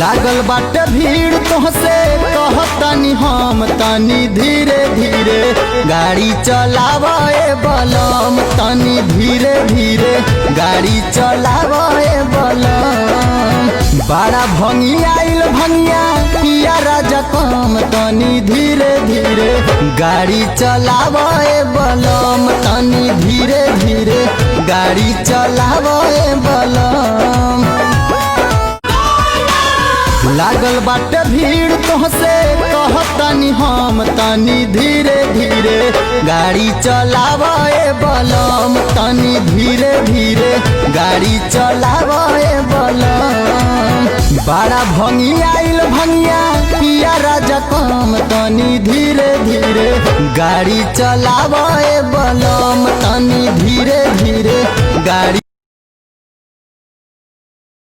लागल बाटे भीड़ तोहसे कहतनी हम तनी धीरे धीरे गाड़ी चलावे बलम तनी धीरे धीरे गाड़ी चलावे बलम। बड़ा भंगिया आइल भंगिया पिया राजा कम तनी धीरे धीरे गाड़ी चलावे बलम तनी धीरे धीरे गाड़ी चलावे बलम। लागल बाटे भीड़ तोहसे कहतनी हम तनी धीरे धीरे गाड़ी चलावे बलम तनी धीरे धीरे गाड़ी चलावे बलम। बड़ा भंगिया आइल भंगिया पिया राजा कम तनी धीरे धीरे गाड़ी चलावे बलम तनी धीरे धीरे गाड़ी